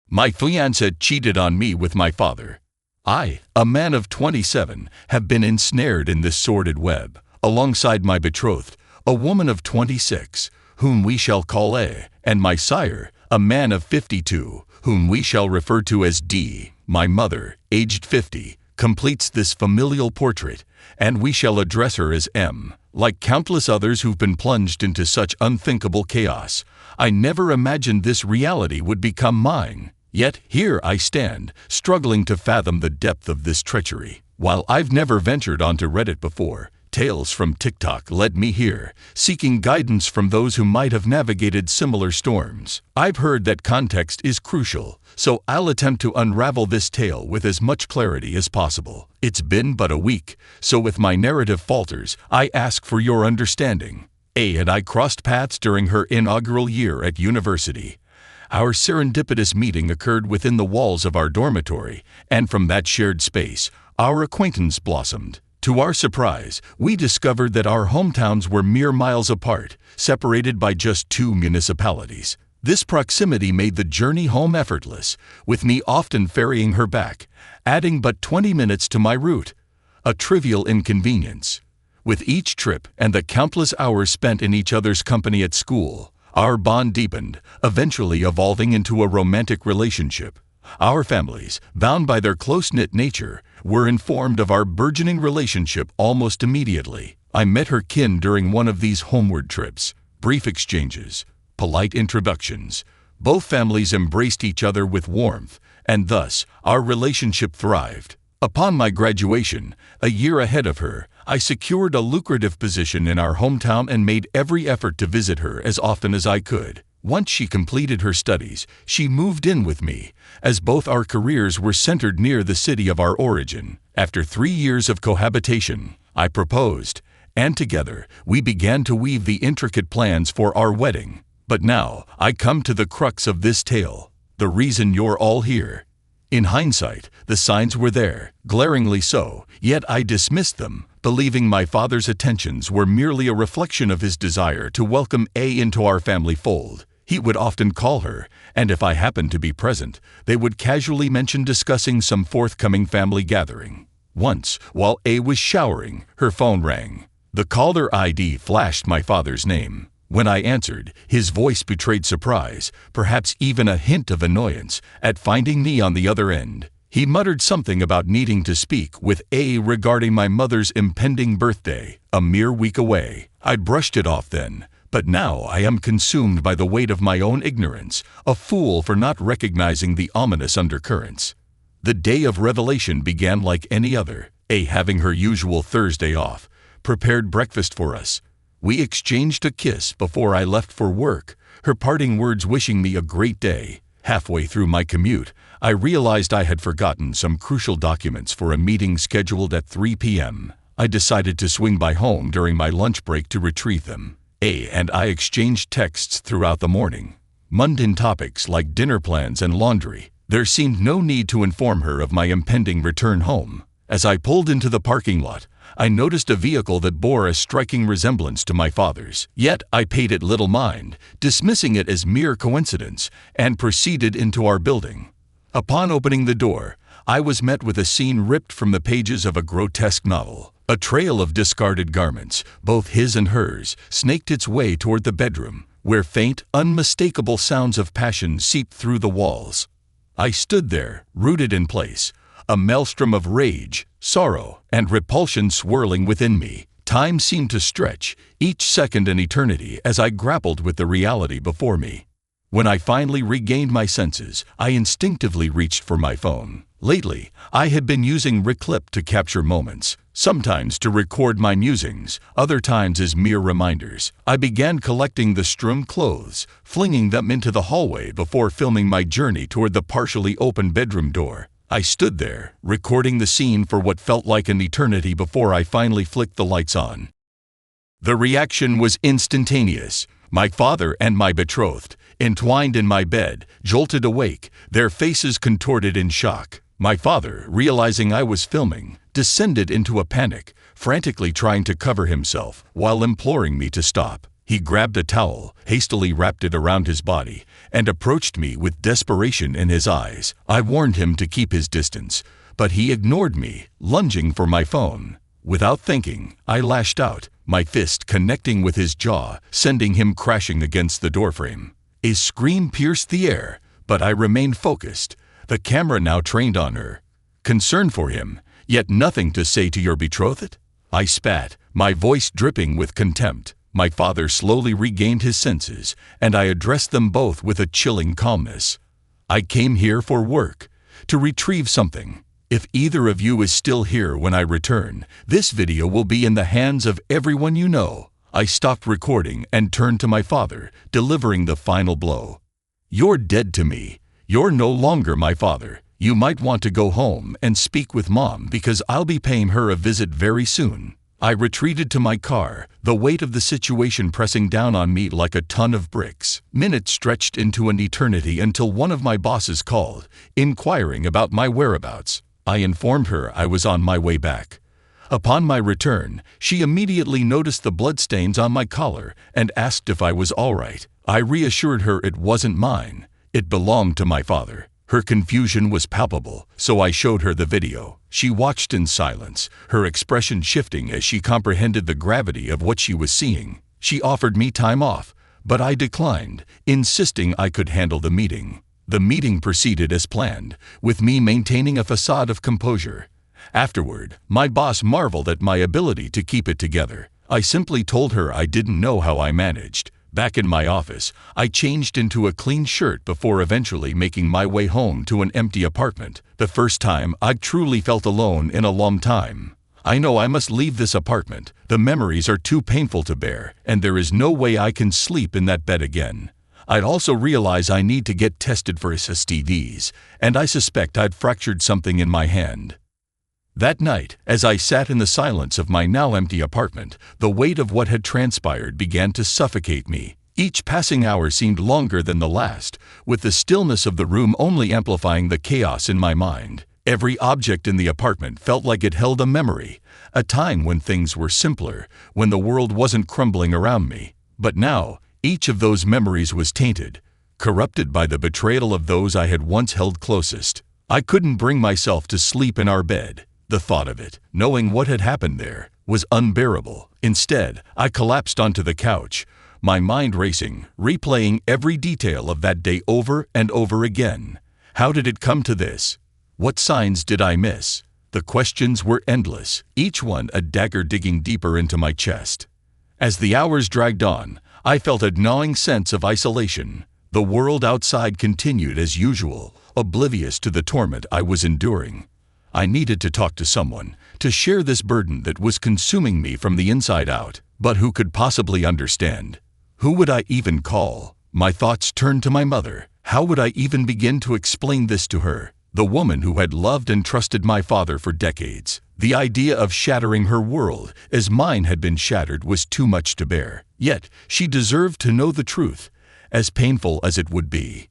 My fiancé cheated on me with my father. I, a man of 27, have been ensnared in this sordid web, alongside my betrothed, a woman of 26, whom we shall call A, and my sire, a man of 52, whom we shall refer to as D. My mother, aged 50, completes this familial portrait, and we shall address her as M. Like countless others who've been plunged into such unthinkable chaos, I never imagined this reality would become mine. Yet here I stand, struggling to fathom the depth of this treachery. While I've never ventured onto Reddit before, tales from TikTok led me here, seeking guidance from those who might have navigated similar storms. I've heard that context is crucial, so I'll attempt to unravel this tale with as much clarity as possible. It's been but a week, so if my narrative falters, I ask for your understanding. A and I crossed paths during her inaugural year at university. Our serendipitous meeting occurred within the walls of our dormitory, and from that shared space, our acquaintance blossomed. To our surprise, we discovered that our hometowns were mere miles apart, separated by just 2 municipalities. This proximity made the journey home effortless, with me often ferrying her back, adding but 20 minutes to my route. A trivial inconvenience. With each trip and the countless hours spent in each other's company at school, our bond deepened, eventually evolving into a romantic relationship. Our families, bound by their close-knit nature, were informed of our burgeoning relationship almost immediately. I met her kin during one of these homeward trips. Brief exchanges, polite introductions. Both families embraced each other with warmth, and thus, our relationship thrived. Upon my graduation, a year ahead of her, I secured a lucrative position in our hometown and made every effort to visit her as often as I could. Once she completed her studies, she moved in with me, as both our careers were centered near the city of our origin. After 3 years of cohabitation, I proposed, and together, we began to weave the intricate plans for our wedding. But now, I come to the crux of this tale, the reason you're all here. In hindsight, the signs were there, glaringly so, yet I dismissed them, believing my father's attentions were merely a reflection of his desire to welcome A into our family fold. He would often call her, and if I happened to be present, they would casually mention discussing some forthcoming family gathering. Once, while A was showering, her phone rang. The caller ID flashed my father's name. When I answered, his voice betrayed surprise, perhaps even a hint of annoyance, at finding me on the other end. He muttered something about needing to speak with A regarding my mother's impending birthday, a mere week away. I'd brushed it off then, but now I am consumed by the weight of my own ignorance, a fool for not recognizing the ominous undercurrents. The day of revelation began like any other. A, having her usual Thursday off, prepared breakfast for us. We exchanged a kiss before I left for work, her parting words wishing me a great day. Halfway through my commute, I realized I had forgotten some crucial documents for a meeting scheduled at 3 p.m. I decided to swing by home during my lunch break to retrieve them. A and I exchanged texts throughout the morning. Mundane topics like dinner plans and laundry. There seemed no need to inform her of my impending return home. As I pulled into the parking lot, I noticed a vehicle that bore a striking resemblance to my father's. Yet I paid it little mind, dismissing it as mere coincidence, and proceeded into our building. Upon opening the door, I was met with a scene ripped from the pages of a grotesque novel. A trail of discarded garments, both his and hers, snaked its way toward the bedroom, where faint, unmistakable sounds of passion seeped through the walls. I stood there, rooted in place, a maelstrom of rage, sorrow, and repulsion swirling within me. Time seemed to stretch, each second an eternity, as I grappled with the reality before me. When I finally regained my senses, I instinctively reached for my phone. Lately, I had been using Reclip to capture moments, sometimes to record my musings, other times as mere reminders. I began collecting the strewn clothes, flinging them into the hallway before filming my journey toward the partially open bedroom door. I stood there, recording the scene for what felt like an eternity before I finally flicked the lights on. The reaction was instantaneous. My father and my betrothed, entwined in my bed, jolted awake, their faces contorted in shock. My father, realizing I was filming, descended into a panic, frantically trying to cover himself while imploring me to stop. He grabbed a towel, hastily wrapped it around his body, and approached me with desperation in his eyes. I warned him to keep his distance, but he ignored me, lunging for my phone. Without thinking, I lashed out, my fist connecting with his jaw, sending him crashing against the doorframe. A scream pierced the air, but I remained focused, the camera now trained on her. Concerned for him, yet nothing to say to your betrothed? I spat, my voice dripping with contempt. My father slowly regained his senses, and I addressed them both with a chilling calmness. I came here for work, to retrieve something. If either of you is still here when I return, this video will be in the hands of everyone you know. I stopped recording and turned to my father, delivering the final blow. You're dead to me. You're no longer my father. You might want to go home and speak with Mom because I'll be paying her a visit very soon. I retreated to my car, the weight of the situation pressing down on me like a ton of bricks. Minutes stretched into an eternity until one of my bosses called, inquiring about my whereabouts. I informed her I was on my way back. Upon my return, she immediately noticed the bloodstains on my collar and asked if I was all right. I reassured her it wasn't mine. It belonged to my father. Her confusion was palpable, so I showed her the video. She watched in silence, her expression shifting as she comprehended the gravity of what she was seeing. She offered me time off, but I declined, insisting I could handle the meeting. The meeting proceeded as planned, with me maintaining a facade of composure. Afterward, my boss marveled at my ability to keep it together. I simply told her I didn't know how I managed. Back in my office, I changed into a clean shirt before eventually making my way home to an empty apartment. The first time I'd truly felt alone in a long time. I know I must leave this apartment. The memories are too painful to bear, and there is no way I can sleep in that bed again. I'd also realize I need to get tested for STDs, and I suspect I'd fractured something in my hand. That night, as I sat in the silence of my now empty apartment, the weight of what had transpired began to suffocate me. Each passing hour seemed longer than the last, with the stillness of the room only amplifying the chaos in my mind. Every object in the apartment felt like it held a memory, a time when things were simpler, when the world wasn't crumbling around me. But now, each of those memories was tainted, corrupted by the betrayal of those I had once held closest. I couldn't bring myself to sleep in our bed. The thought of it, knowing what had happened there, was unbearable. Instead, I collapsed onto the couch, my mind racing, replaying every detail of that day over and over again. How did it come to this? What signs did I miss? The questions were endless, each one a dagger digging deeper into my chest. As the hours dragged on, I felt a gnawing sense of isolation. The world outside continued as usual, oblivious to the torment I was enduring. I needed to talk to someone, to share this burden that was consuming me from the inside out. But who could possibly understand? Who would I even call? My thoughts turned to my mother. How would I even begin to explain this to her? The woman who had loved and trusted my father for decades. The idea of shattering her world, as mine had been shattered, was too much to bear. Yet, she deserved to know the truth, as painful as it would be.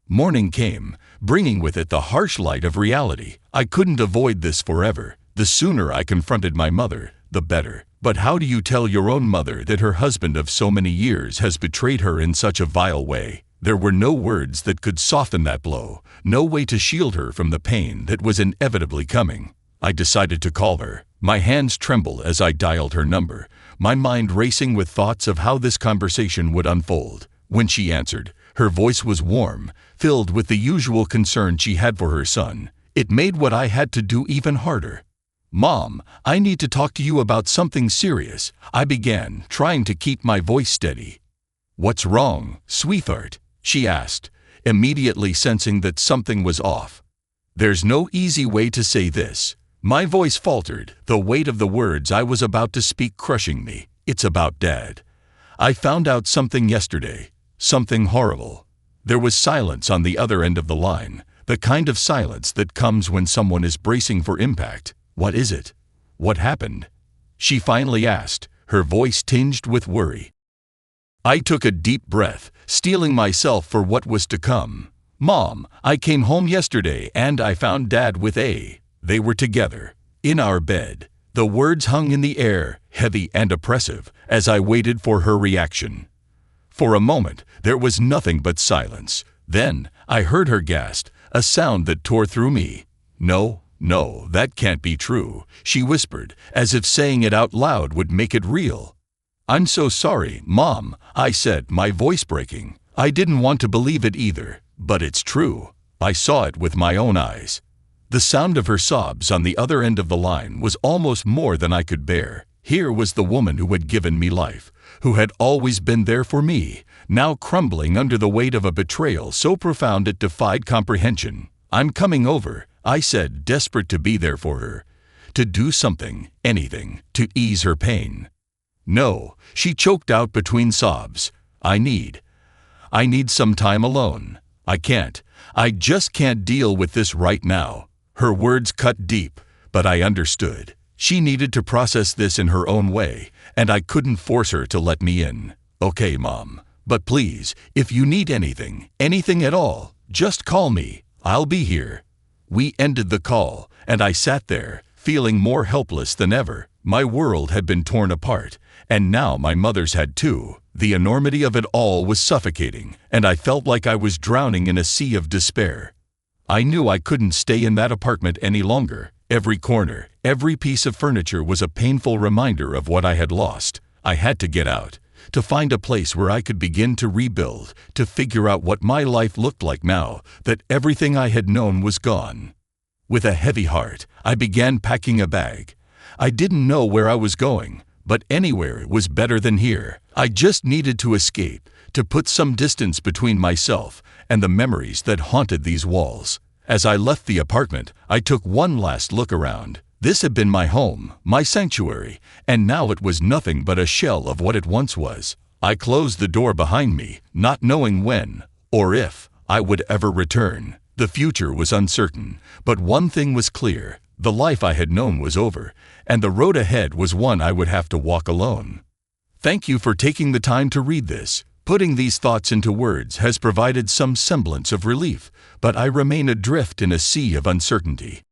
Morning came, bringing with it the harsh light of reality. I couldn't avoid this forever. The sooner I confronted my mother, the better. But how do you tell your own mother that her husband of so many years has betrayed her in such a vile way? There were no words that could soften that blow, no way to shield her from the pain that was inevitably coming. I decided to call her. My hands trembled as I dialed her number, my mind racing with thoughts of how this conversation would unfold. When she answered, her voice was warm, filled with the usual concern she had for her son. It made what I had to do even harder. "Mom, I need to talk to you about something serious," I began, trying to keep my voice steady. "What's wrong, sweetheart?" she asked, immediately sensing that something was off. There's no easy way to say this. My voice faltered, the weight of the words I was about to speak crushing me. "It's about Dad. I found out something yesterday. Something horrible." There was silence on the other end of the line, the kind of silence that comes when someone is bracing for impact. "What is it? What happened?" she finally asked, her voice tinged with worry. I took a deep breath, steeling myself for what was to come. "Mom, I came home yesterday and I found Dad with A. They were together, in our bed. The words hung in the air, heavy and oppressive, as I waited for her reaction. For a moment, there was nothing but silence. Then, I heard her gasp, a sound that tore through me. "No, no, that can't be true," she whispered, as if saying it out loud would make it real. "I'm so sorry, Mom," I said, my voice breaking. I didn't want to believe it either, but it's true. I saw it with my own eyes. The sound of her sobs on the other end of the line was almost more than I could bear. Here was the woman who had given me life, who had always been there for me, now crumbling under the weight of a betrayal so profound it defied comprehension. "I'm coming over," I said, desperate to be there for her, to do something, anything, to ease her pain. "No," she choked out between sobs. I need some time alone. I just can't deal with this right now." Her words cut deep, but I understood. She needed to process this in her own way, and I couldn't force her to let me in. "Okay, Mom, but please, if you need anything at all, just call me. I'll be here." We ended the call, and I sat there, feeling more helpless than ever. My world had been torn apart, and now my mother's had too. The enormity of it all was suffocating, and I felt like I was drowning in a sea of despair. I knew I couldn't stay in that apartment any longer. Every corner, every piece of furniture was a painful reminder of what I had lost. I had to get out, to find a place where I could begin to rebuild, to figure out what my life looked like now that everything I had known was gone. With a heavy heart, I began packing a bag. I didn't know where I was going, but anywhere was better than here. I just needed to escape, to put some distance between myself and the memories that haunted these walls. As I left the apartment, I took one last look around. This had been my home, my sanctuary, and now it was nothing but a shell of what it once was. I closed the door behind me, not knowing when, or if, I would ever return. The future was uncertain, but one thing was clear. The life I had known was over, and the road ahead was one I would have to walk alone. Thank you for taking the time to read this. Putting these thoughts into words has provided some semblance of relief, but I remain adrift in a sea of uncertainty.